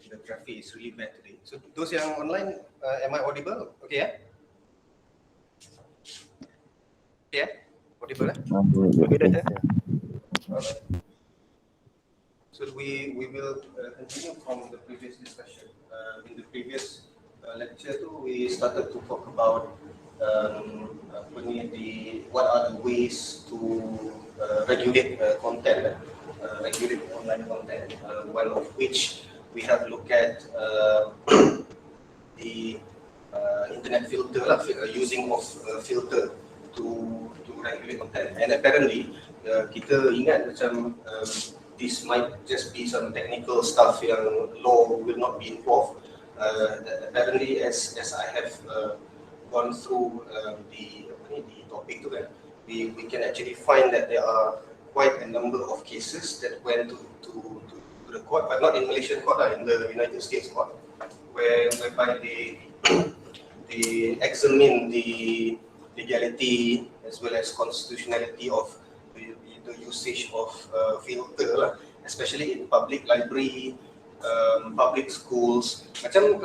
The traffic is really bad today. So those yang online, am I audible? Okay, yeah? Yeah? Audible, Okay. Alright. So we will continue from the previous discussion. In the previous lecture too, we started to talk about what are the ways to regulate content, regulate online content. One of which we have looked at the internet filter, using of filter to regulate content. And apparently kita ingat macam this might just be some technical stuff yang law will not be involved. Apparently, as I have gone through the topic tu kan, we can actually find that there are quite a number of cases that went to the court, but not in Malaysian court, in the United States court, whereby they examine the legality as well as constitutionality of the usage of filter, especially in public library, public schools. Macam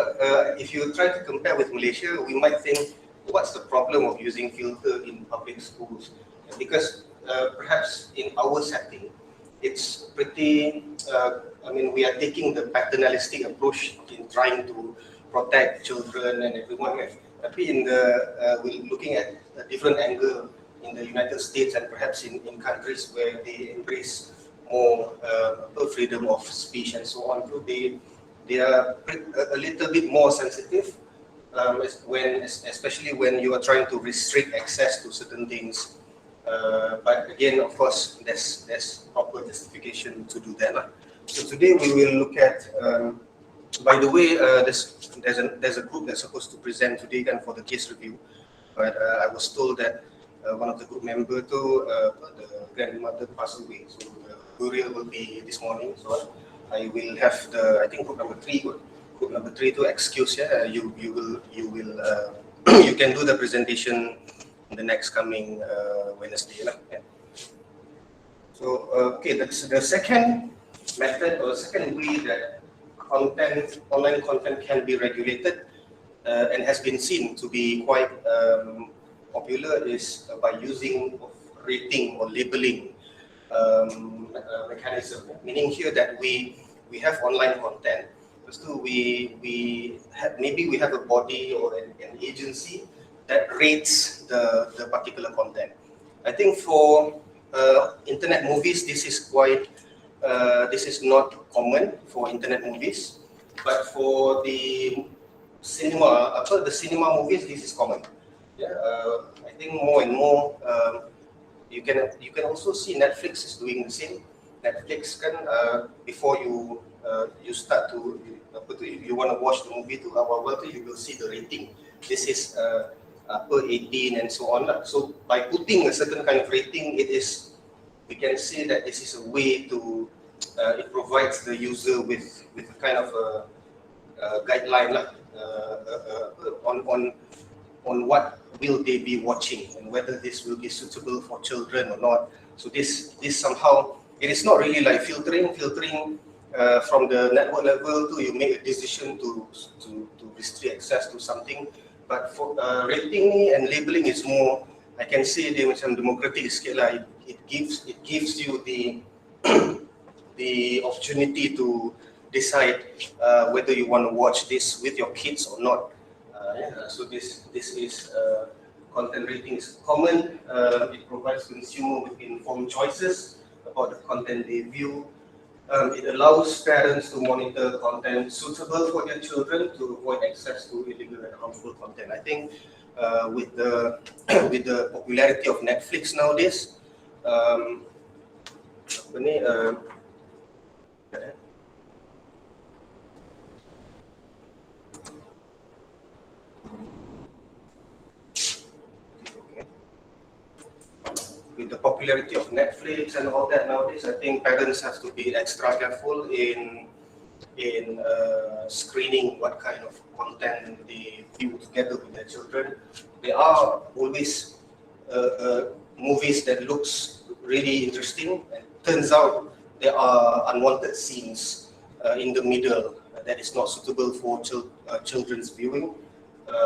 if you try to compare with Malaysia, we might think, what's the problem of using filter in public schools? Because perhaps in our setting, it's pretty, we are taking the paternalistic approach in trying to protect children and everyone. Tapi we're looking at a different angle in the United States and perhaps in countries where they embrace more freedom of speech and so on. So they are a little bit more sensitive, especially when you are trying to restrict access to certain things. But again, of course, there's proper justification to do that. So today we will look at. By the way, there's a group that's supposed to present today for the case review, but I was told that one of the group members, the grandmother passed away, so the burial will be this morning. So I will have I think group number three to excuse. Yeah, you will you can do the presentation the next coming Wednesday. Yeah. So okay, that's the second method or second way that online content can be regulated and has been seen to be quite popular is by using of rating or labeling mechanism. Meaning here that we have online content. So we have a body or an agency that rates the particular content. I think for internet movies, this is not common for internet movies, but for the cinema movies, this is common. Yeah, I think more and more you can also see Netflix is doing the same. Netflix can before you start to you want to watch the movie to you will see the rating. This is 18 and so on. So by putting a certain kind of rating, we can say that this is a way to it provides the user with a kind of a guideline on what will they be watching and whether this will be suitable for children or not. So this somehow, it is not really like filtering from the network level to you make a decision to restrict access to something. But for rating and labeling is more, I can say dia macam democratic sikit lah. It gives you the opportunity to decide whether you want to watch this with your kids or not. So this is content rating is common. It provides consumer with informed choices about the content they view. It allows parents to monitor content suitable for their children to avoid access to illegal and harmful content. I think with the popularity of Netflix nowadays, Ini with the popularity of Netflix and all that nowadays, I think parents have to be extra careful in screening what kind of content they view together with their children. There are always movies that looks really interesting, and turns out there are unwanted scenes in the middle that is not suitable for children's viewing.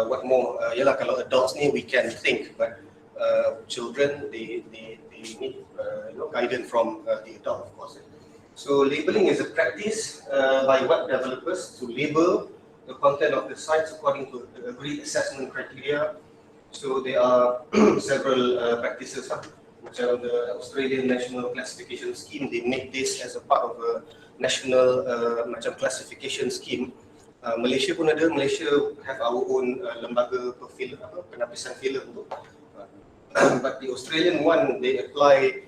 What more? Yalah, kalau adults ni we can think, but children they need guidance from the adult, of course. So labeling is a practice by web developers to label the content of the sites according to agreed assessment criteria. So there are several practices. Macam the Australian National Classification Scheme, they make this as a part of a national macam classification scheme. Malaysia pun ada. Malaysia have our own lembaga penapisan filem tu. But the Australian one, they apply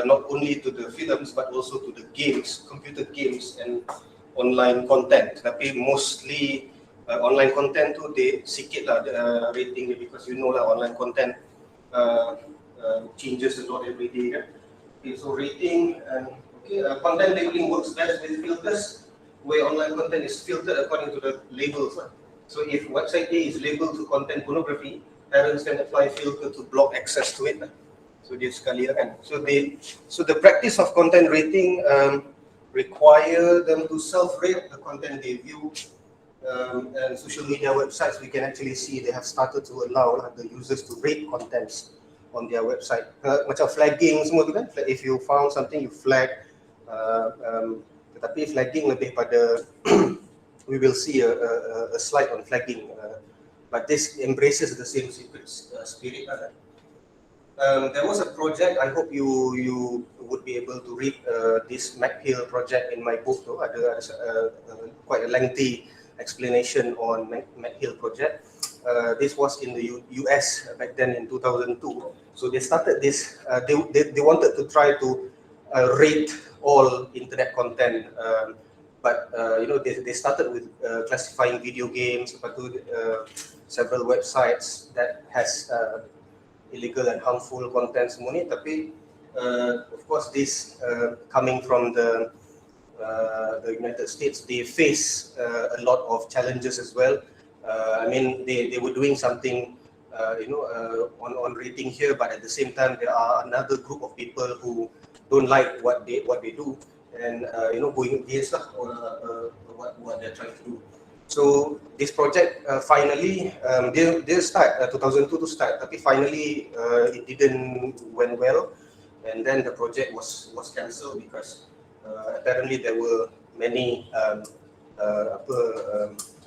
not only to the films but also to the games, computer games and online content. Tapi mostly online content tu they sikit lah rating dia, because you know lah online content changes a lot every day kan. Okay, so rating content labeling works best with filters, where online content is filtered according to the labels. So if website A is labeled to content pornography, parents can apply filter to block access to it. So dia sekali lah kan. So the practice of content rating require them to self-rate the content they view. And social media websites, we can actually see they have started to allow the users to rate contents on their website. Macam flagging semua tu kan. If you found something, you flag. Tetapi flagging lebih pada we will see a slide on flagging. But this embraces the same spirit. There was a project, I hope you would be able to read this McHale project in my book. Ada quite a lengthy explanation on McHale project. This was in the US back then in 2002. So they started this, they wanted to try to rate all internet content. But they started with classifying video games, several websites that has illegal and harmful content semua ni. Tapi of course this coming from the United States, they face a lot of challenges as well. I mean, they were doing something on rating here, but at the same time there are another group of people who don't like what they do, and going against what they're trying to do. So this project finally they start 2002 to start, tapi finally it didn't went well, and then the project was cancelled because apparently there were many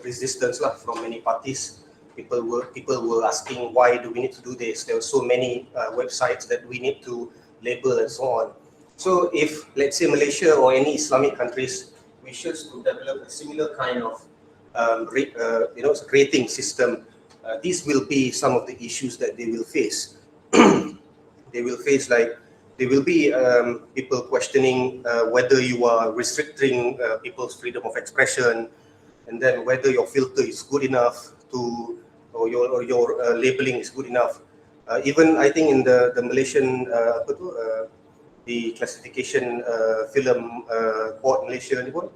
resistance lah from many parties. People were asking, why do we need to do this? There were so many websites that we need to label and so on. So if, let's say, Malaysia or any Islamic countries wishes to develop a similar kind of rating system, these will be some of the issues that they will face. They will face there will be people questioning whether you are restricting people's freedom of expression, and then whether your filter is good enough or your labeling is good enough. Even I think in the Malaysian the classification film board Malaysia ni pun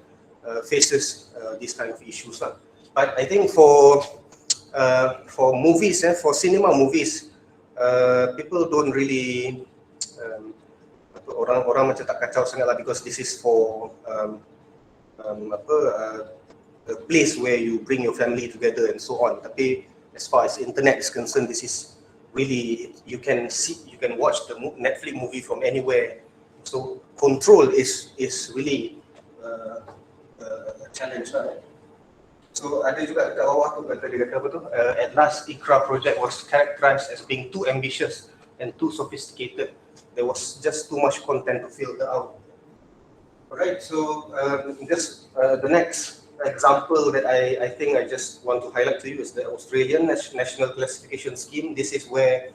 faces these kind of issues lah. But I think for movies, for cinema movies, people don't really orang macam tak kacau sangat lah, because this is for a place where you bring your family together and so on. Tapi as far as internet is concerned, this is really, you can watch the Netflix movie from anywhere. So control is really a challenge lah. So ada juga kat bawah tu kata dia kata apa tu, at last ICRA project was characterized as being too ambitious and too sophisticated. There was just too much content to filter out. Alright, so the next example that I think I just want to highlight to you is the Australian National Classification Scheme. This is where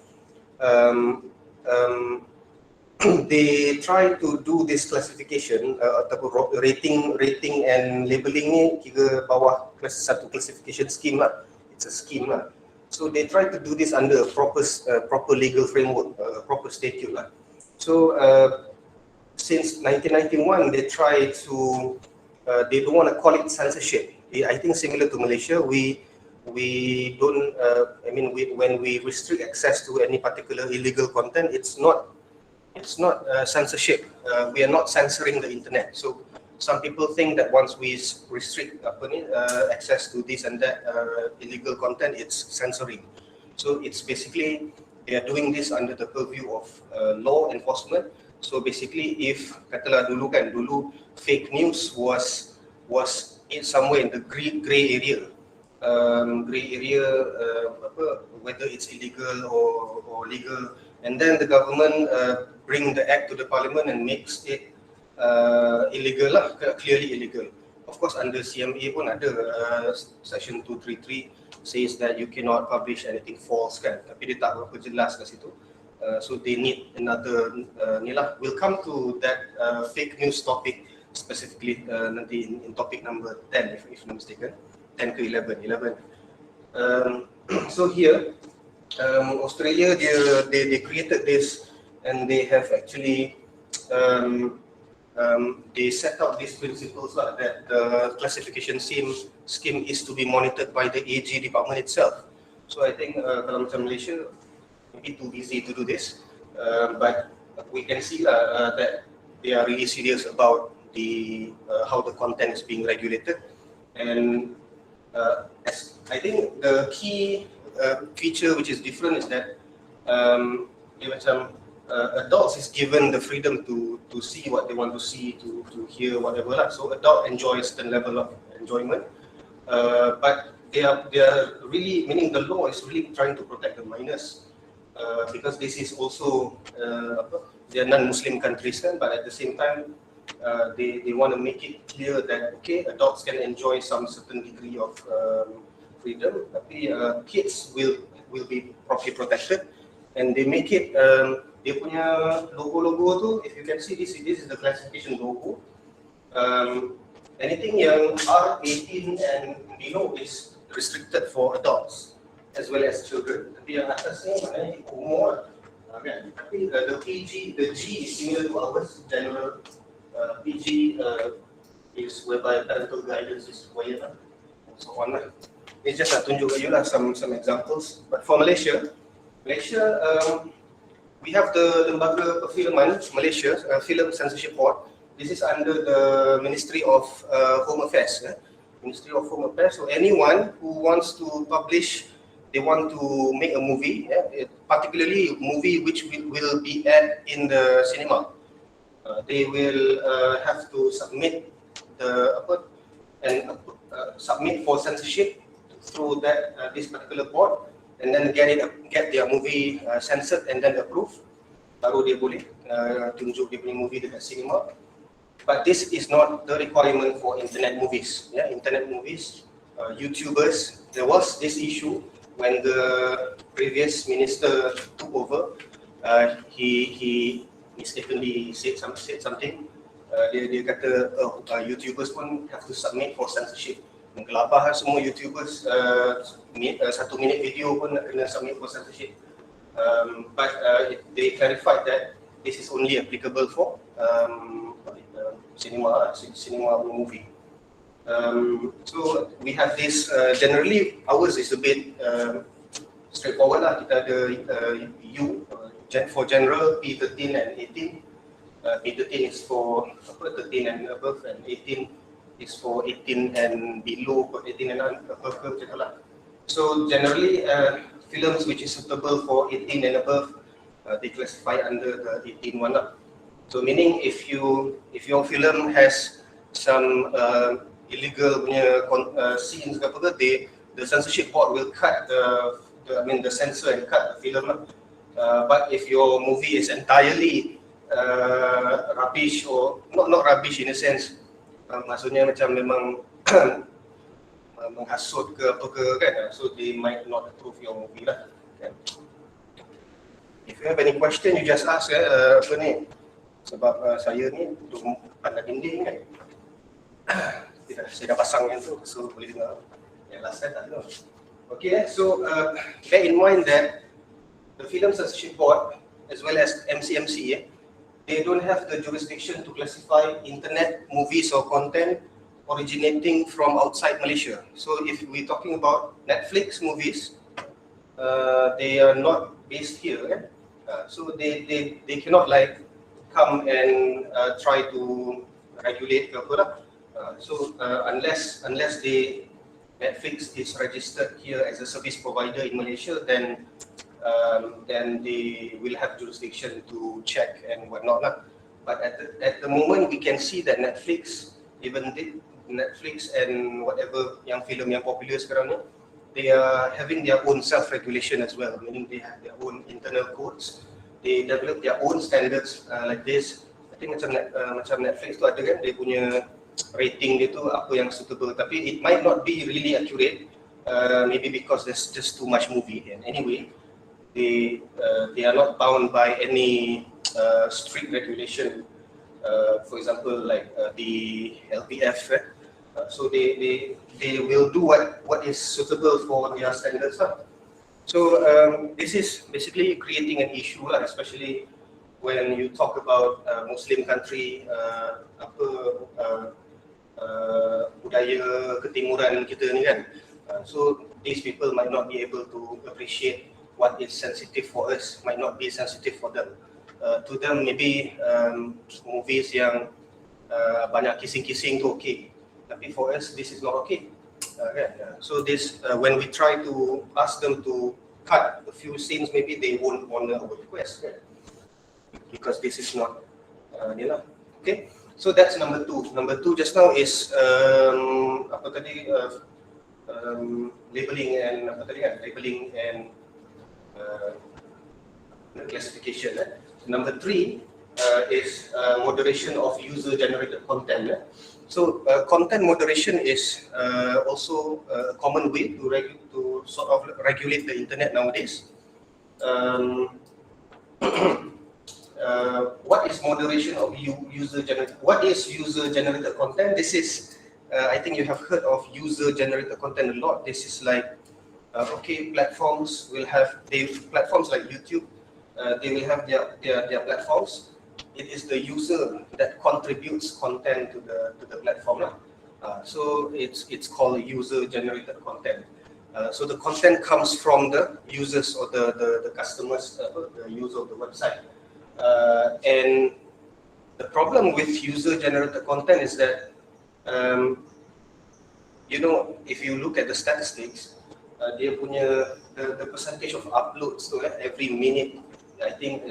they try to do this classification ataupun rating and labeling ni kira bawah satu classification scheme lah. It's a scheme lah. So they try to do this under a proper legal framework, proper statute lah. So since 1991, they try to they don't want to call it censorship. I think similar to Malaysia, we don't. When we restrict access to any particular illegal content, it's not censorship. We are not censoring the internet. So some people think that once we restrict access to this and that illegal content, it's censoring. So it's basically they are doing this under the purview of law enforcement. So basically, if katalah dulu fake news was somewhere in the grey area, whether it's illegal or legal, and then the government bring the act to the parliament and makes it illegal lah, clearly illegal. Of course, under CMA pun ada section 233 says that you cannot publish anything false kan, tapi dia tak berapa jelas kat situ. So they need another we'll come to that fake news topic specifically nanti in topic number 10 if I'm mistaken, 10 ke 11. So here Australia they created this, and they have actually they set out these principles that the classification scheme is to be monitored by the AG department itself. So I think kalau macam Malaysia maybe too busy to do this, but we can see that they are really serious about the how the content is being regulated. And I think the key feature which is different is that adults is given the freedom to see what they want to see, to hear whatever lah. So adult enjoy a certain level of enjoyment, but they are really, meaning the law is really trying to protect the minors, because this is also they are non-Muslim countries kan, but at the same time they want to make it clear that okay, adults can enjoy some certain degree of freedom, tapi kids will be properly protected, and they make it dia punya logo tu, if you can see this is the classification logo. Anything yang R18 and below is restricted for adults as well as children. Tapi yang atas ni maknanya umur kan. Tapi the PG, the G is similar to ours, general. PG is whereby parental guidance is required and so on lah. Ini just nak tunjuk you lah some examples. But for Malaysia, we have the Lembaga Perfilman Malaysia Film Censorship Board. This is under the Ministry of Home Affairs. Ministry of Home Affairs. So anyone who wants to publish, they want to make a movie, particularly a movie which will be aired in the cinema. They will have to submit submit for censorship through this particular board, and then get their movie censored and then approved. Baru dia boleh tunjuk dia punya movie dekat cinema. But this is not the requirement for internet movies. Internet movies, YouTubers. There was this issue when the previous minister took over. He mistakenly said something. Dia kata YouTubers pun have to submit for censorship. Menggelabah semua YouTubers, 1 minit video pun nak kena submit for censorship. But they clarified that this is only applicable for cinema movie. So we have this, generally ours is a bit straightforward lah. Kita ada for general P13 and 18. P13 is for 13 and above, and 18 is for 18 and below, 18 and above macam lah. So generally films which is suitable for 18 and above, they classify under the 18 one lah. So meaning if your film has some illegal punya scenes ke apa ke, the censorship board will cut the censor and cut the film lah. But if your movie is entirely rubbish, or not rubbish in a sense, maksudnya macam memang menghasut ke apa ke kan, so they might not approve your movie lah kan. If you have any question, you just ask apa ni? Sebab saya ni duduk pandang dinding kan. Saya dah pasang yang tu, so boleh dengar. Yang last time tak dengar. Okay, so bear in mind that the Film Censorship Board as well as MCMC, they don't have the jurisdiction to classify internet movies or content originating from outside Malaysia. So if we're talking about Netflix movies, they are not based here, so they cannot like come and try to regulate ke apa lah. So unless Netflix is registered here as a service provider in Malaysia, then they will have jurisdiction to check and whatnot lah. But at the moment we can see that Netflix, even Netflix and whatever yang filem yang popular sekarang ni, they are having their own self-regulation as well, meaning they have their own internal codes. They develop their own standards like this. I think macam Netflix tu ada kan, dia punya rating dia tu apa yang suitable, tapi it might not be really accurate, maybe because there's just too much movie. And anyway, they are not bound by any strict regulation, for example like the LPF, so they will do what is suitable for their standards lah. So this is basically creating an issue lah, especially when you talk about Muslim country, budaya ketimuran kita ni kan. So these people might not be able to appreciate what is sensitive for us, might not be sensitive for them. To them maybe movies yang banyak kissing-kissing tu okay, tapi for us this is not okay. So this when we try to ask them to cut a few scenes, maybe they won't honor our request, because this is not okay. So that's number two. Number two just now is labeling and labeling and classification. Number three is moderation of user-generated content. So content moderation is also a common way to sort of regulate the internet nowadays. What is moderation of user-generated? What is user-generated content? This is, I think you have heard of user-generated content a lot. This is like, okay, platforms will have platforms like YouTube. They will have their platforms. It is the user that contributes content to the platform. So it's called user-generated content. So the content comes from the users or the customers, the user of the website. And the problem with user-generated content is that, if you look at the statistics, dia punya the percentage of uploads every minute, I think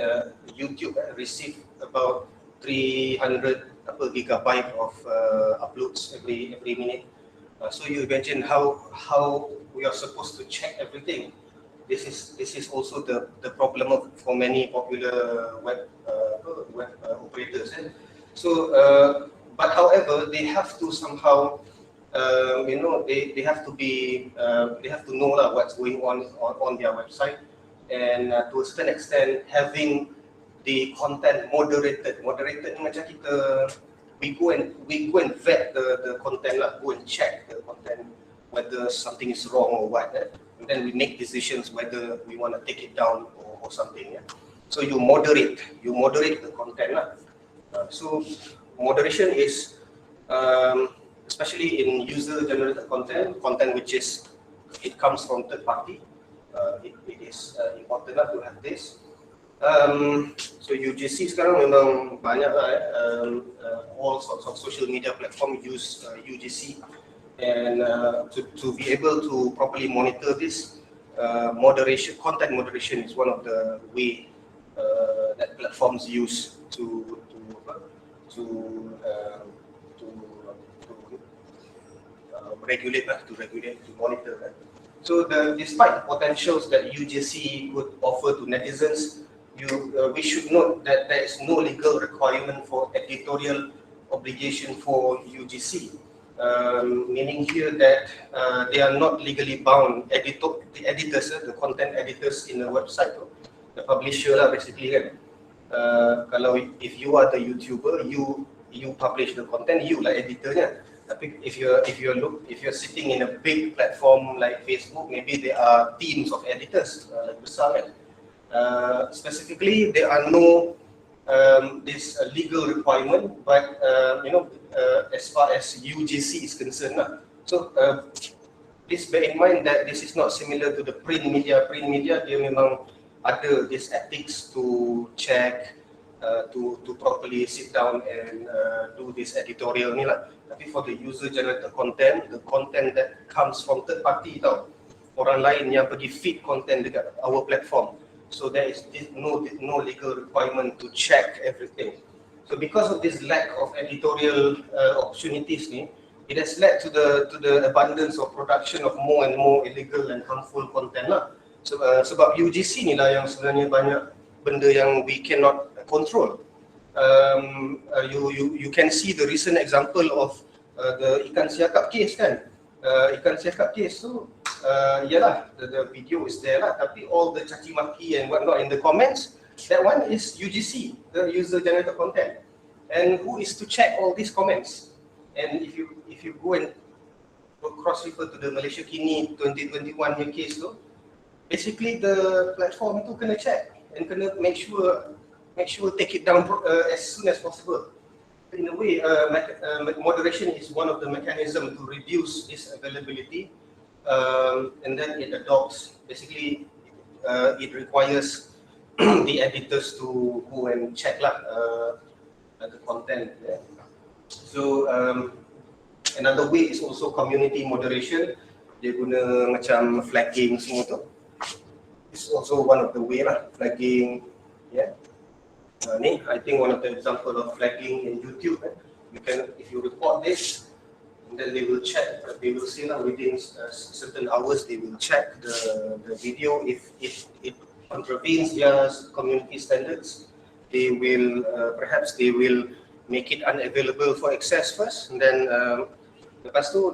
YouTube receive about 300 gigabyte of uploads every minute. So you imagine how we are supposed to check everything. This is also the problem for many popular web operators. So, but however, they have to somehow, they have to know what's going on their website, and to a certain extent, having the content moderated. Moderated ni macam kita we go and vet the content go and check the content whether something is wrong or what. And then we make decisions whether we want to take it down or something. So you moderate the content. So moderation is, especially in user-generated content which is, it comes from third party. It is important to have this. So UGC sekarang memang banyak all sorts of social media platform use UGC. And to be able to properly monitor this, content moderation is one of the way that platforms use to regulate, to monitor. So despite the potentials that UGC could offer to netizens, we should note that there is no legal requirement for editorial obligation for UGC. Meaning here that they are not legally bound. The editors, the content editors in the website, the publisher lah basically kan. Kalau if you are the YouTuber, you publish the content, you lah editornya. Tapi if you're sitting in a big platform like Facebook, maybe there are teams of editors like besar kan. Specifically, there are no this legal requirement, but as far as UGC is concerned lah. So please bear in mind that this is not similar to the print media. Print media dia memang ada this ethics to check, to properly sit down and do this editorial ni lah. Tapi for the user generated content, the content that comes from third party tau, orang lain yang pergi feed content dekat our platform. So there is no legal requirement to check everything. So because of this lack of editorial opportunities ni, it has led to the abundance of production of more and more illegal and harmful content lah. Sebab UGC ni lah yang sebenarnya banyak benda yang we cannot control. You can see the recent example of the ikan siakap case kan. Ikan siakap case tu, yalah, the video is there lah, tapi all the caci maki and whatnot in the comments, that one is UGC, the user generated content. And who is to check all these comments? And if you go and cross refer to the Malaysia Kini 2021 new case tu, basically the platform tu kena check and kena make sure take it down as soon as possible. In a way, moderation is one of the mechanisms to reduce this availability, and then it adopts, basically it requires the editors to go and check lah the content. Yeah. So another way is also community moderation. Dia guna macam flagging semua tu. It's also one of the way lah, flagging. Yeah. Ni, I think one of the example of flagging in YouTube. You can, if you report this, and then they will check. They will see that within certain hours they will check the video. If it contravenes their community standards, they will perhaps they will make it unavailable for access first, and then lepas tu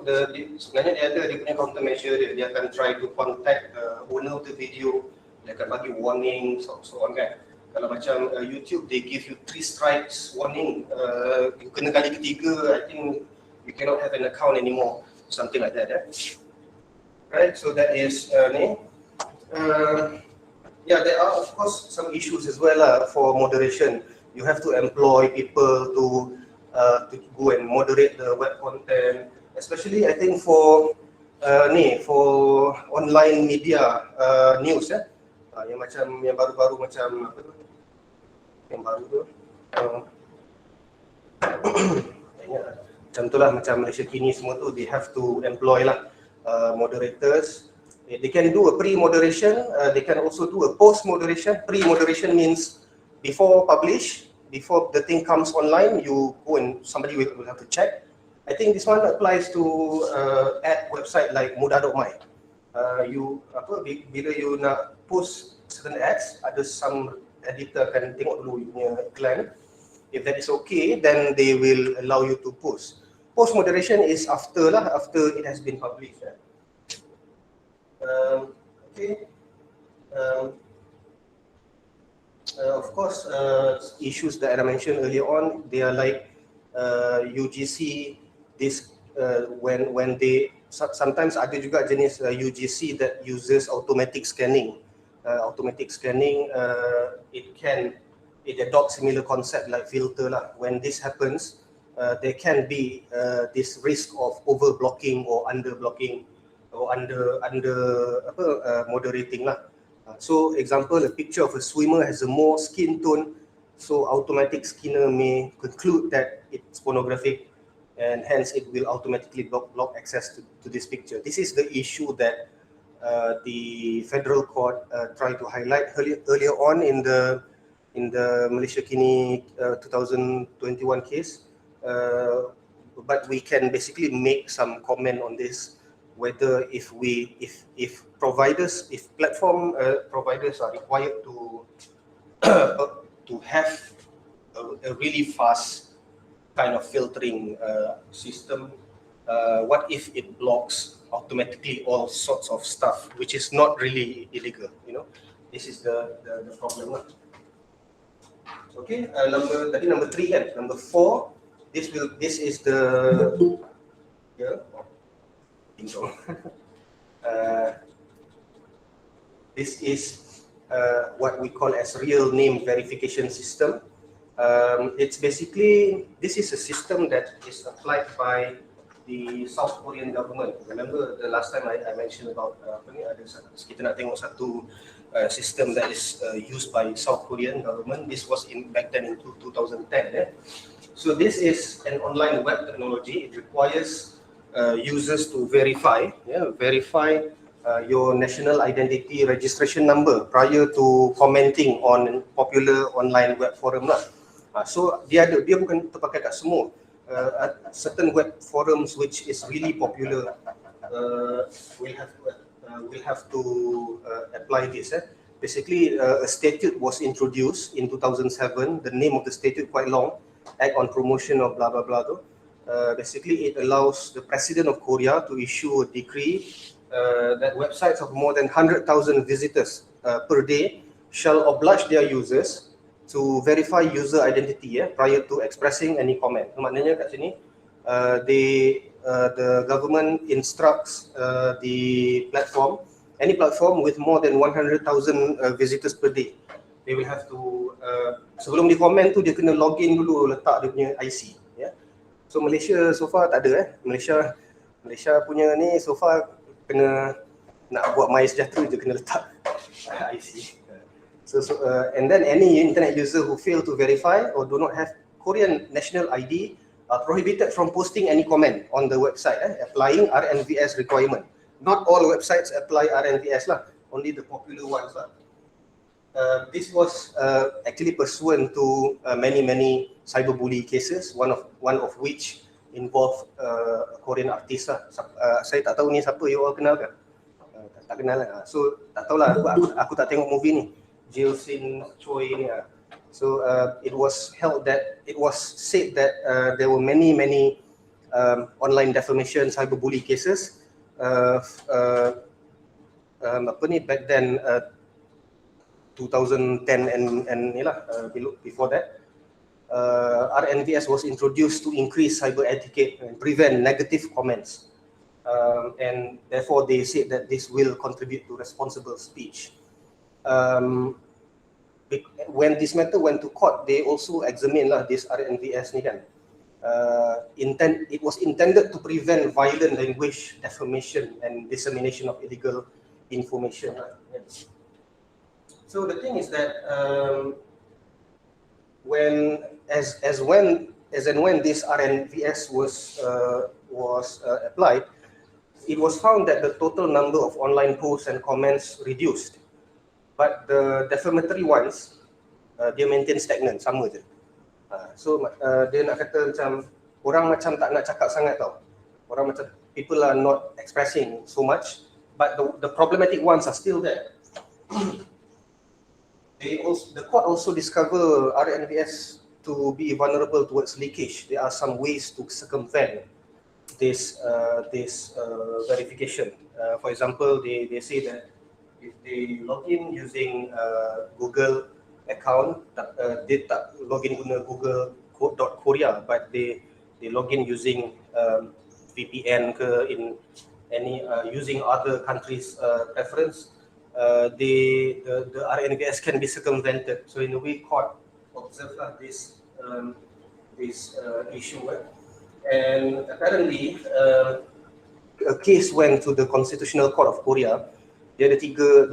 sebenarnya dia punya countermeasure dia akan try to contact owner of the video, dia akan bagi warning so on kan. Kalau macam YouTube, they give you 3 strikes warning, you kena kali ketiga, I think you cannot have an account anymore, something like that. Right, so that is ni. Yeah, there are of course some issues as well for moderation. You have to employ people to go and moderate the web content, especially I think for online media news yang macam yang baru-baru macam apa tu? Yang baru tu macam tu lah, macam Malaysia Kini semua tu, they have to employ lah moderators. They can do a pre-moderation, they can also do a post-moderation. Pre-moderation means before publish, before the thing comes online, you go and somebody will have to check. I think this one applies to ad website like mudah.my. Bila you nak post certain ads, ada some editor akan tengok dulu you punya iklan. If that is okay, then they will allow you to post. Post moderation is after it has been published. Okay. Of course, issues that I mentioned earlier on, they are like UGC. This when they sometimes ada juga jenis UGC that uses automatic scanning. It adopts similar concept like filter lah. When this happens, there can be this risk of over blocking or under blocking or under moderating lah. So example, a picture of a swimmer has a more skin tone, so automatic scanner may conclude that it's pornographic, and hence it will automatically block access to this picture. This is the issue that the federal court tried to highlight earlier on in the Malaysia Kini 2021 case, but we can basically make some comment on this, whether if platform providers are required to have a really fast kind of filtering system, what if it blocks automatically all sorts of stuff which is not really illegal, This is the problem lah. Okay, number 3 kan. Number 4, this is the this is what we call as real name verification system. It's basically, this is a system that is applied by the South Korean government. Remember the last time I mentioned about kita nak tengok satu system that is used by South Korean government. This was back then in 2010. So this is an online web technology. It requires users to verify your national identity registration number prior to commenting on popular online web forum lah. So dia bukan terpakai kat semua. Certain web forums which is really popular will have to apply this. Basically, a statute was introduced in 2007. The name of the statute quite long, Act on Promotion of blah blah blah. Basically, it allows the President of Korea to issue a decree that websites of more than 100,000 visitors per day shall oblige their users to verify user identity prior to expressing any comment. Maknanya kat sini, the government instructs the platform, any platform with more than 100,000 visitors per day, they will have to sebelum dia komen tu dia kena login dulu, letak dia punya IC. So Malaysia so far tak ada. Malaysia punya ni so far kena nak buat MySejahtera je kena letak IC. So and then any internet user who fail to verify or do not have Korean national ID are prohibited from posting any comment on the website applying RNVS requirement. Not all websites apply RNVS lah, only the popular ones lah. This was actually pursuant to many cyberbully cases, one of which involved a Korean artist lah. Saya tak tahu ni siapa, you all kenal ke? Tak kenal lah. So tak tahulah, aku tak tengok movie ni. Jilsin Choi ni. So it was said that there were many online defamation cyberbully cases back then 2010 and before that. RNVS was introduced to increase cyber etiquette and prevent negative comments, and therefore they said that this will contribute to responsible speech. When this matter went to court, they also examined this RNVS ni kan. It was intended to prevent violent language defamation and dissemination of illegal information. So the thing is that when this RNVS was applied, it was found that the total number of online posts and comments reduced. But the defamatory ones, dia maintain stagnant, sama je. So dia nak kata macam, orang macam tak nak cakap sangat tau. Orang macam, people are not expressing so much, but the problematic ones are still there. The court also discovered RNVS to be vulnerable towards leakage. There are some ways to circumvent this verification. For example, they say that if they log in using Google account, they tak log in guna google.korea, but they log in using VPN ke in any using other countries' preference, the RNVS can be circumvented. So in a way, court observed this issue, and apparently a case went to the Constitutional Court of Korea. Dia ada tiga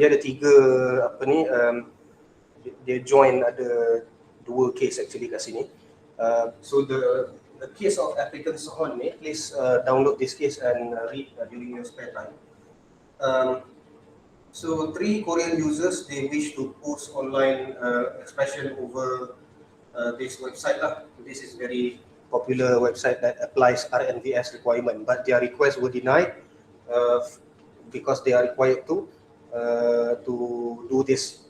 dia join ada 2 case actually kat sini. So the case of applicant Sohon ni, please download this case and read during your spare time. So 3 Korean users, they wish to post online expression over this website lah. This is very popular website that applies RNVS requirement, but their requests were denied because they are required to do this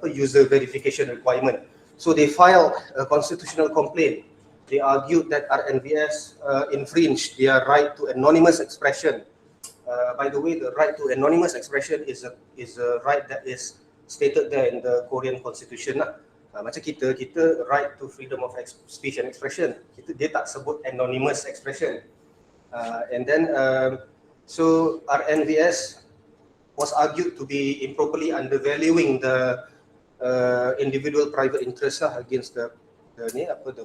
user verification requirement. So they filed a constitutional complaint. They argued that RNVS infringed their right to anonymous expression. By the way, the right to anonymous expression is a right that is stated there in the Korean constitution lah. Macam kita right to freedom of speech and expression. Dia tak sebut anonymous expression. And then so RNVS was argued to be improperly undervaluing the individual private interest lah against the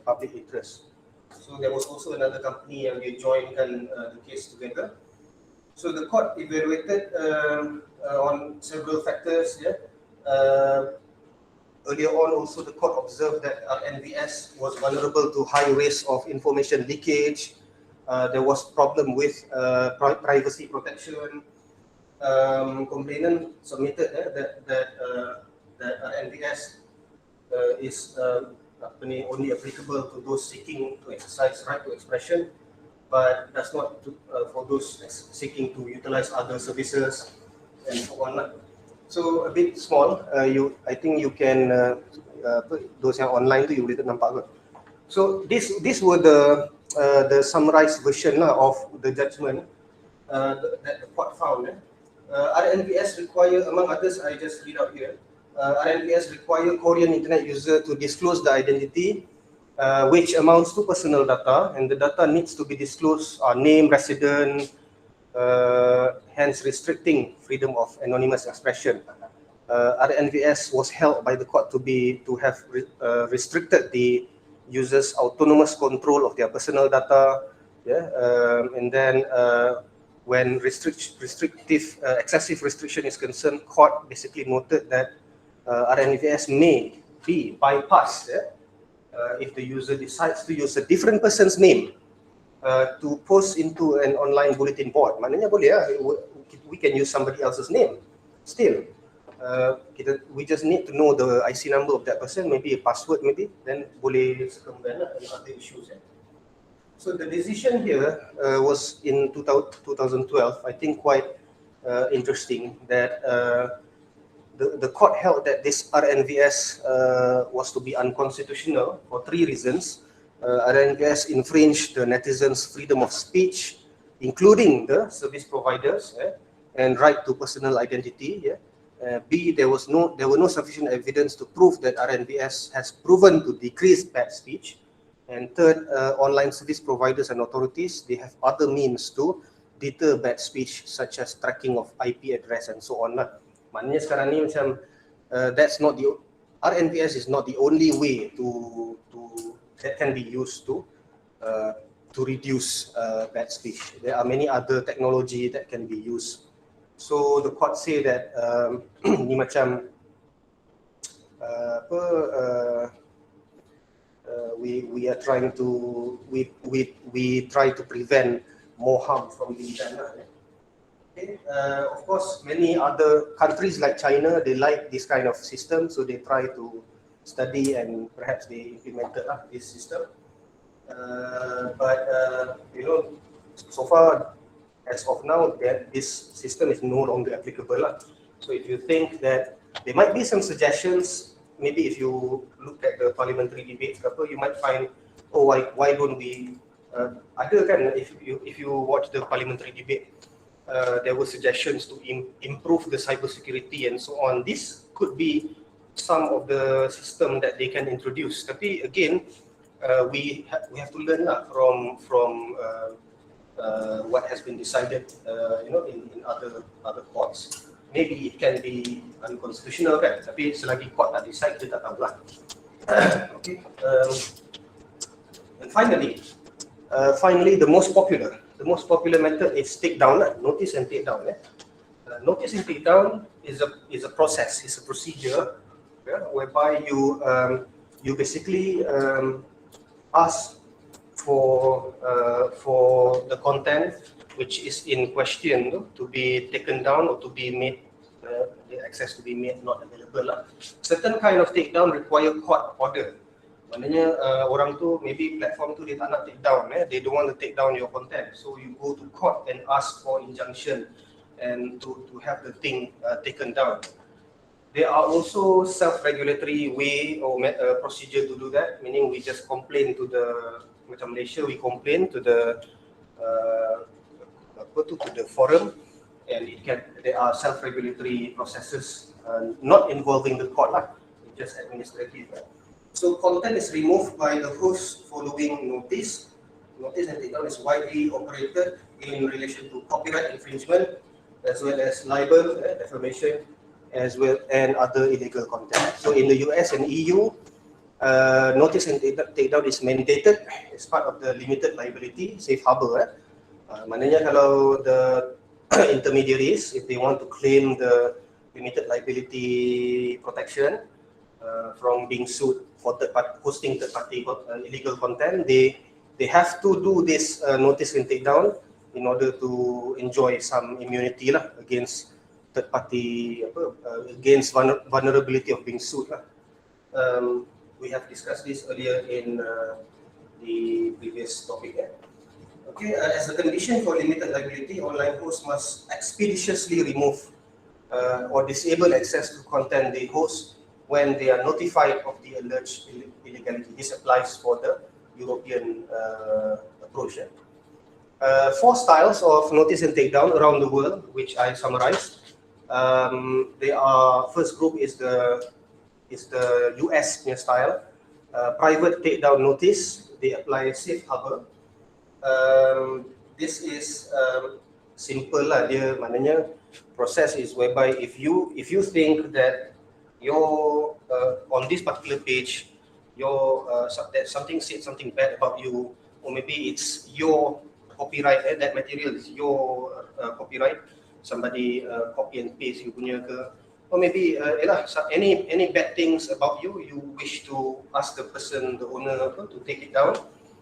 public interest. So there was also another company yang they joinkan the case together. So the court evaluated on several factors. Earlier on, also the court observed that RNVS was vulnerable to high risk of information leakage. There was problem with privacy protection. Complainant submitted that RNVS is only applicable to those seeking to exercise right to expression, but does not for those seeking to utilize other services and so on. So a bit small. I think you can those yang online tu you boleh nampak ke. So this were the summarized version of the judgment that the court found. RNVS require, among others, I just read out here. RNVS require Korean internet user to disclose the identity, which amounts to personal data, and the data needs to be disclosed, name, resident, hence restricting freedom of anonymous expression. RNVS was held by the court to have restricted the users' autonomous control of their personal data. And then when excessive restriction is concerned, court basically noted that RNVS may be bypassed if the user decides to use a different person's name to post into an online bulletin board. Maknanya boleh we can use somebody else's name still. We just need to know the IC number of that person, maybe a password, then boleh circumvent and other issues. So the decision here was in 2012, I think quite interesting, that the court held that this RNVS was to be unconstitutional for 3 reasons. RNVS infringed the netizens' freedom of speech, including the service providers, and right to personal identity. B, there were no sufficient evidence to prove that RNVS has proven to decrease bad speech. And third, online service providers and authorities, they have other means to deter bad speech, such as tracking of IP address and so on. Maknanya sekarang ni macam RNVS is not the only way that can be used to reduce bad speech. There are many other technology that can be used. So the court say that ni macam we are trying to we try to prevent more harm from being done. Of course, many other countries like China, they like this kind of system, so they try to study and perhaps they implemented this system. But so far, as of now, that this system is no longer applicable. So if you think that there might be some suggestions, maybe if you look at the parliamentary debates, you might find, why don't we? If you watch the parliamentary debate, there were suggestions to improve the cybersecurity and so on. This could be some of the system that they can introduce. Tapi again, we have to learn from what has been decided, in other courts. Maybe it can be unconstitutional, kan? Tapi selagi court tak decide, kita tak tahu lah. Okay. And finally, the most popular method is take down, notice and take down. Notice and take down is a process, is a procedure, whereby you basically ask for the content which is in question to be taken down or to be made, the access to be made not available. Certain kind of takedown require court order. Maknanya orang tu, maybe platform tu dia tak nak take down, they don't want to take down your content. So you go to court and ask for injunction and to have the thing taken down. There are also self-regulatory way or procedure to do that, meaning we just complain to the, macam Malaysia, we complain to the forum, and there are self-regulatory processes not involving the court lah, just administrative. So content is removed by the host following notice. Notice and takedown is widely operated in relation to copyright infringement as well as libel, defamation, as well and other illegal content. So in the US and EU, notice and takedown is mandated as part of the limited liability safe harbor. Maknanya kalau the intermediaries, if they want to claim the limited liability protection from being sued for hosting third-party illegal content, they have to do this notice and takedown in order to enjoy some immunity lah against third-party against vulnerability of being sued lah. We have discussed this earlier in the previous topic. Okay, as a condition for limited liability, online hosts must expeditiously remove or disable access to content they host when they are notified of the alleged illegality. This applies for the European approach. 4 styles of notice and takedown around the world, which I summarized. They are, first group is the US style. Private takedown notice, they apply safe harbor. This is simple lah, dia maknanya process is whereby if you think that your on this particular page that something said something bad about you, or maybe it's your copyright, that material is your copyright, somebody copy and paste you punya ke, or maybe any bad things about you wish to ask the person, the owner to take it down.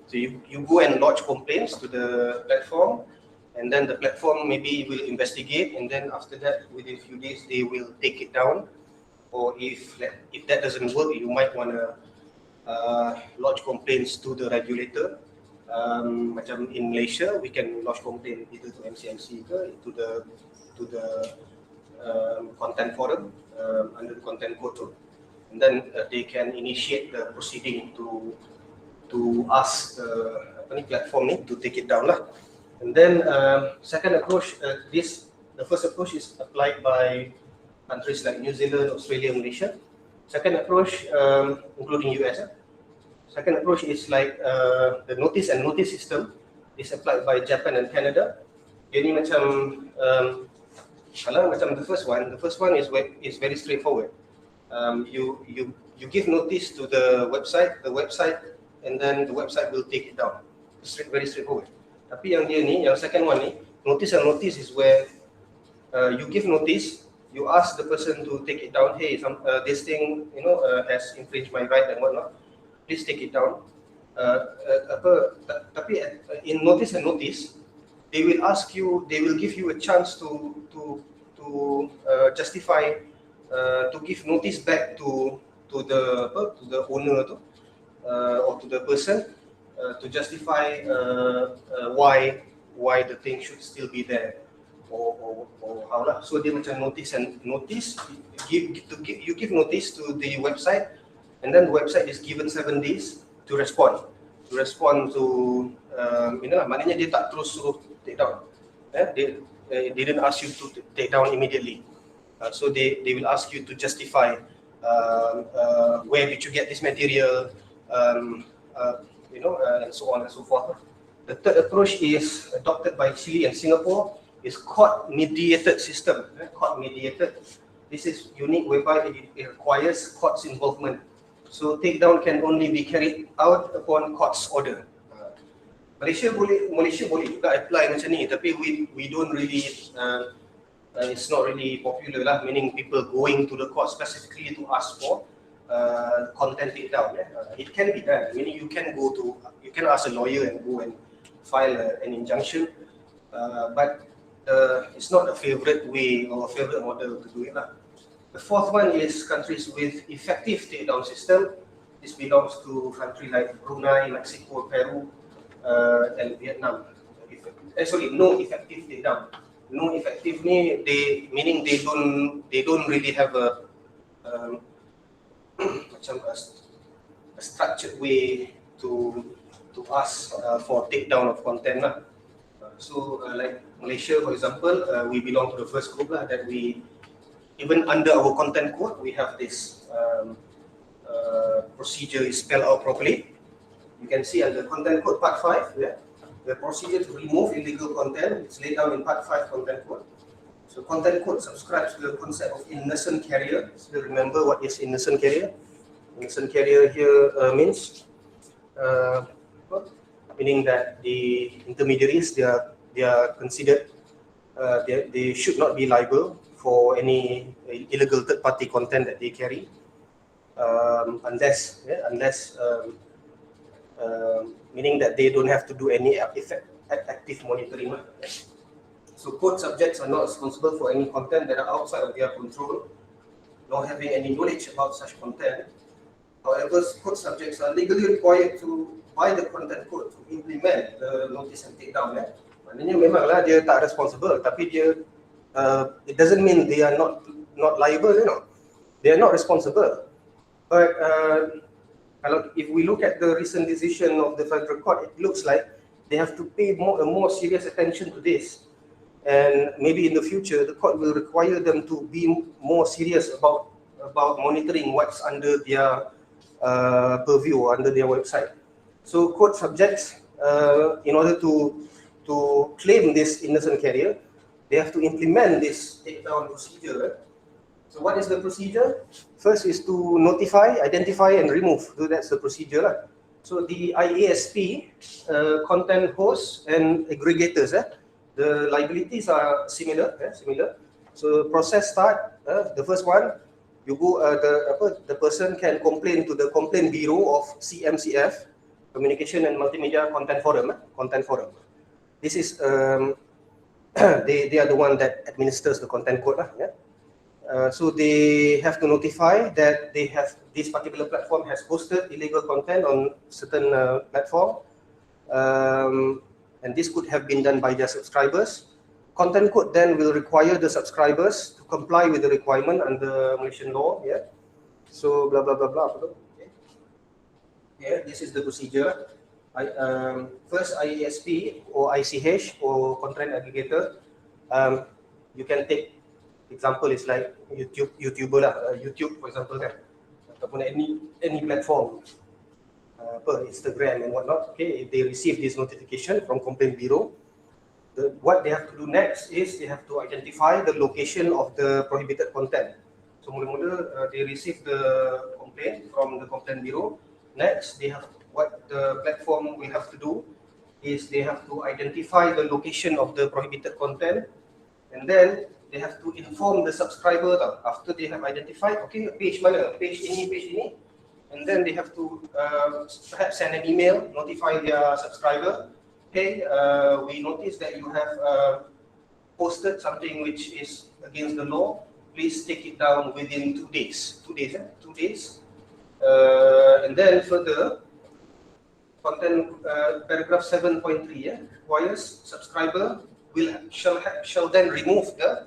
So you go and lodge complaints to the platform, and then the platform maybe will investigate, and then after that, within a few days, they will take it down. Or if that doesn't work, you might want to lodge complaints to the regulator. Macam in Malaysia, we can lodge complaint either to MCMC ke to the content forum under the content code, and then they can initiate the proceeding to ask the platform to take it down lah. And then second approach, the first approach is applied by countries like New Zealand, Australia, Malaysia. Second approach, including US. Second approach is like the notice and notice system is applied by Japan and Canada. Ini macam macam the first one is very straightforward. You give notice to the website, and then the website will take it down. Very straightforward. Tapi yang second one ni, notice and notice is where you give notice, you ask the person to take it down. Hey, this thing has infringed my right and whatnot. Please take it down. Tapi in notice and notice, they will give you a chance to justify, to give notice back to the owner or to the person to justify why the thing should still be there or how lah. So dia macam notice and notice. You give notice to the website, and then the website is given 7 days to respond. To maknanya dia tak terus suruh take down. They didn't ask you to take down immediately. So they will ask you to justify where did you get this material, and so on and so forth. The third approach is adopted by Chile and Singapore, is court-mediated system. Court-mediated. This is unique, whereby it requires court's involvement. So takedown can only be carried out upon court's order. Malaysia boleh juga apply macam ni, tapi we don't really it's not really popular lah, meaning people going to the court specifically to ask for content takedown. It can be done, meaning you can ask a lawyer and go and file an injunction, but it's not a favorite way or a favorite model to do it lah. The fourth one is countries with effective takedown system. This belongs to countries like Brunei, Mexico, Peru, and Vietnam. No effective takedown. No effective ni, meaning they don't really have a structured way to ask for takedown of content lah. So like Malaysia, for example, we belong to the first group that we, even under our content code, we have this procedure is spelled out properly. You can see under content code part 5, the procedure to remove illegal content is laid down in part 5 content code. So content code subscribes to the concept of innocent carrier. So remember what is innocent carrier? Innocent carrier here means meaning that the intermediaries, they are considered, they should not be liable for any illegal third-party content that they carry, unless meaning that they don't have to do any active monitoring. So code subjects are not responsible for any content that are outside of their control, nor having any knowledge about such content. However, code subjects are legally required to buy the content code to implement the notice and take down. Maknanya memanglah dia tak responsible, tapi dia it doesn't mean they are not liable, They are not responsible. But if we look at the recent decision of the federal court, it looks like they have to pay more serious attention to this. And maybe in the future, the court will require them to be more serious about monitoring what's under their purview, under their website. So code subjects, in order to claim this innocent carrier, they have to implement this takedown procedure. So what is the procedure? First is to notify, identify, and remove. So that's the procedure. So the IASP, content hosts and aggregators, the liabilities are similar. So process start. The first one, you go. The person can complain to the complaint bureau of CMCF, Communication and Multimedia Content Forum. This is they are the one that administers the content code. So they have to notify that they have this particular platform has posted illegal content on certain platform. And this could have been done by their subscribers. Content code then will require the subscribers to comply with the requirement under Malaysian law. So blah blah blah blah. This is the procedure. First, IASP or ICH or content aggregator. You can take example is like YouTuber YouTube for example ataupun any platform. Instagram and whatnot. If they receive this notification from complaint bureau, what they have to do next is they have to identify the location of the prohibited content. So mula-mula they receive the complaint from the complaint bureau. Next, what the platform will have to do is they have to identify the location of the prohibited content, and then they have to inform the subscriber after they have identified, page mana, page ini. And then they have to perhaps send an email, notify their subscriber, hey, we noticed that you have posted something which is against the law. Please take it down within 2 days. 2 days. And then further, content paragraph 7.3 requires subscriber shall then remove the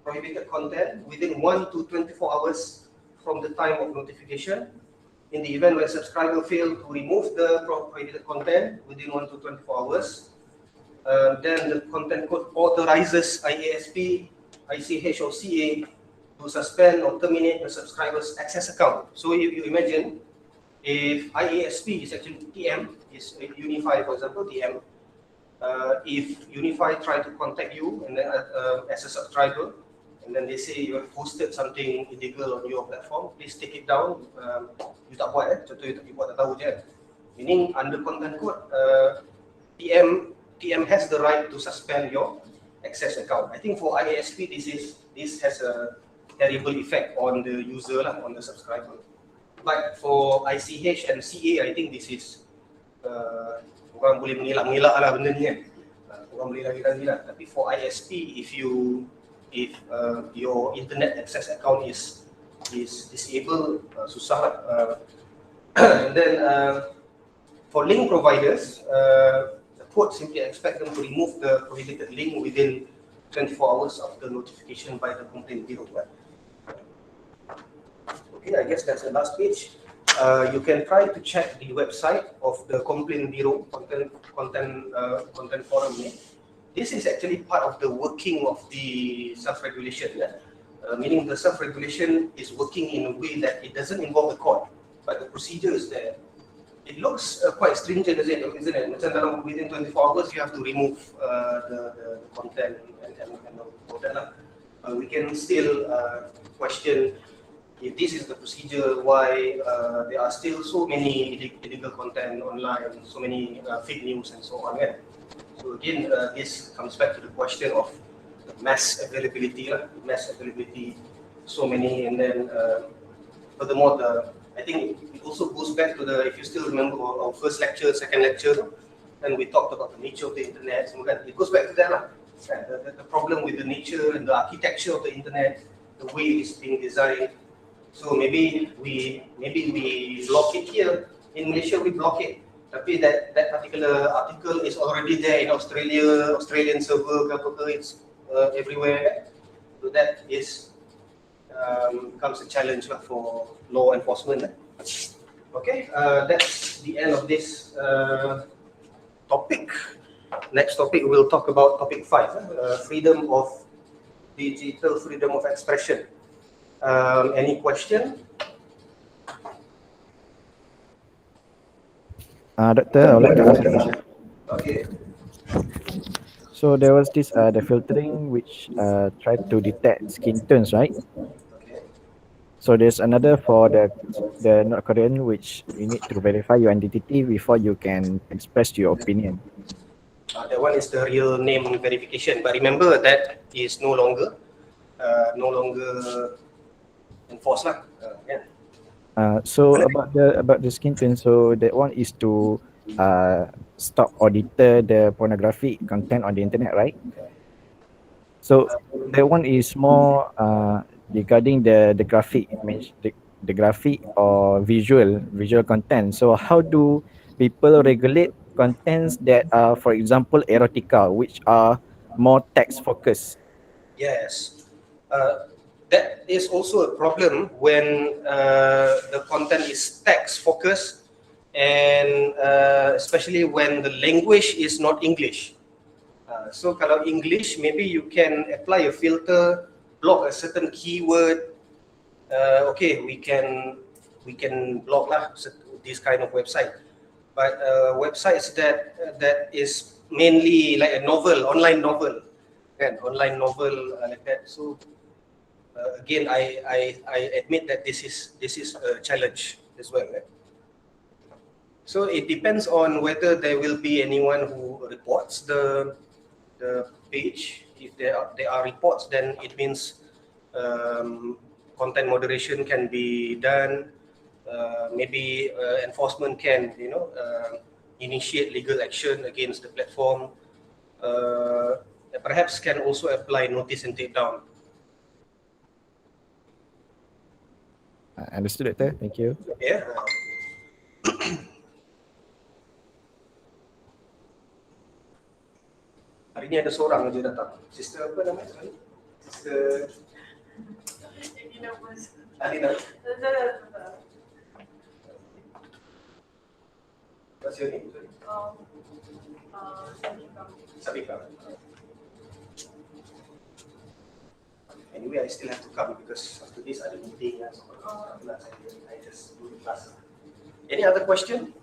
prohibited content within 1 to 24 hours from the time of notification. In the event where subscriber fail to remove the prohibited content within 1 to 24 hours, then the content code authorizes IASP, ICH or CA to suspend or terminate the subscriber's access account. So you imagine if IASP is actually TM, is Unify for example, TM, if Unify try to contact you and then as a subscriber, and then they say you have posted something illegal on your platform, please take it down. You tak buat, contoh you tak buat, tak tahu je. Meaning under content code, TM has the right to suspend your access account. I think for IASP, this has a terrible effect on the user on the subscriber. But for ICH and CA, I think this is orang boleh mengelak-mengelak benda ni orang boleh lari-lari Tapi for ISP, if your internet access account is disabled, susah and then for link providers, the code simply expect them to remove the prohibited link within 24 hours after notification by the complaint bureau. I guess that's the last page. You can try to check the website of the complaint bureau content forum. this is actually part of the working of the self-regulation. Meaning the self-regulation is working in a way that it doesn't involve the court, but the procedure is there. It looks quite stringent, isn't it? Macam dalam within 24 hours, you have to remove the content and all that lah. We can still question if this is the procedure, why there are still so many illegal content online, so many fake news and so on. So again, this comes back to the question of mass availability, so many, and then furthermore, I think it also goes back to if you still remember our first lecture, second lecture, and we talked about the nature of the internet. So it goes back to that, the problem with the nature and the architecture of the internet, the way it's being designed. So maybe we block it here in Malaysia. We block it, tapi that particular article is already there in Australian server, it's everywhere. So that is becomes a challenge for law enforcement. Okay, that's the end of this topic. Next topic, we'll talk about topic 5, digital freedom of expression. Any question? Doctor, I would like to ask a question. Okay. So there was this the filtering which tried to detect skin tones, right? Okay. So there's another for the North Korean which you need to verify your identity before you can express your opinion. That one is the real name verification, but remember that is no longer enforced lah. So about the skin tone, so that one is to stop or deter the pornographic content on the internet, right? So that one is more regarding the graphic image, the graphic or visual content. So how do people regulate contents that are, for example, erotica, which are more text focused? Yes, that is also a problem when the content is text focused, and especially when the language is not English. So kalau English, maybe you can apply a filter, block a certain keyword. Okay, we can block lah this kind of website. But websites that is mainly like a novel, online novel, like that. So again, I admit that this is a challenge as well. So it depends on whether there will be anyone who reports the page. If there are reports, then it means content moderation can be done. Maybe enforcement can, initiate legal action against the platform. Perhaps can also apply notice and take down. Understood, Doctor. Thank you. Yeah. Hari ni ada seorang aja datang. Sister apa namanya? Sister Alina. What's your name? Sabika. Anyway, I still have to come because after this I have a meeting. So I just do the class. Any other question?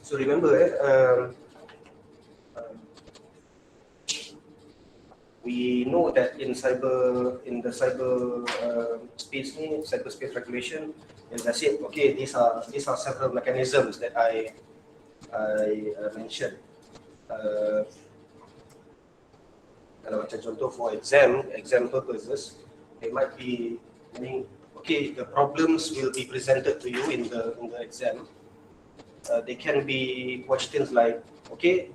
So remember, we know that in the cyberspace regulation, as I said, okay, these are several mechanisms that I mentioned. Kalau macam contoh for exam purposes, they might be meaning, okay, the problems will be presented to you in the exam. They can be questions like, okay,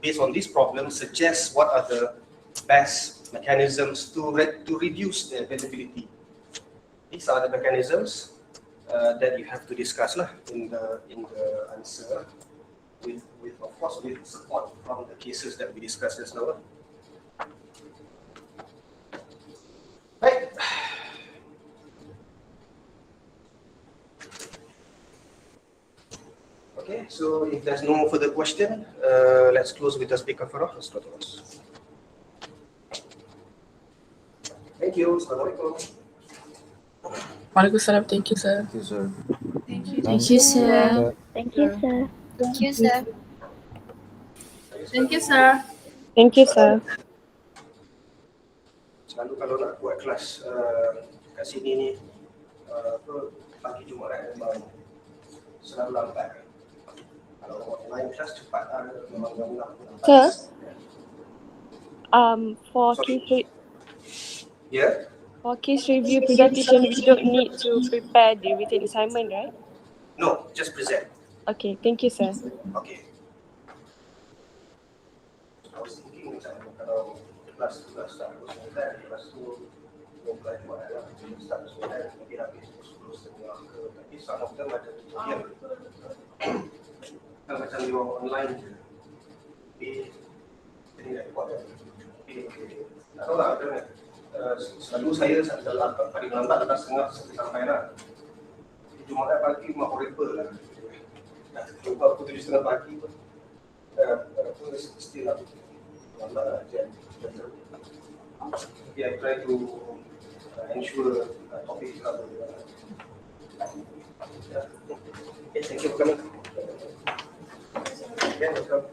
based on these problems, suggest what are the best mechanisms to reduce the availability. These are the mechanisms that you have to discuss lah in the answer, with of course with support from the cases that we discussed just now. Right. Okay, so if there's no further question, let's close with the speaker for us. Thank you. Assalamualaikum. Waalaikumsalam. Thank you, sir. Thank you, sir. Thank you, sir. Thank you, sir. Thank you, sir. Thank you, sir. Thank you, sir. Selalu kalau nak buat kelas kat sini ni, pagi Jumaat memang selalu lambat. Kalau online kelas cepat lah, memang lambat. Sir? For Sorry. Yeah. for case review presentation, we don't need to prepare the written assignment, right? No, just present. Okay, thank you, sir. Okay. I was thinking macam kalau kelas start pukul 9, kelas tu mulai buat lah. Start pukul 9, nanti habis pukul 10:30 ke. Tapi some of them ada tutorial. Kan macam you online je. Tapi ini nak buat kan. Tak tahu lah macam mana. Selalu saya paling lambat lepas setengah sampai lah. Jumaat pagi memang horrible lah. Cuba aku 7:30 pagi pun. Aku still lah. Lambat lah jam. Tapi I try to ensure topik lah. Okay, thank you for coming. Okay, welcome.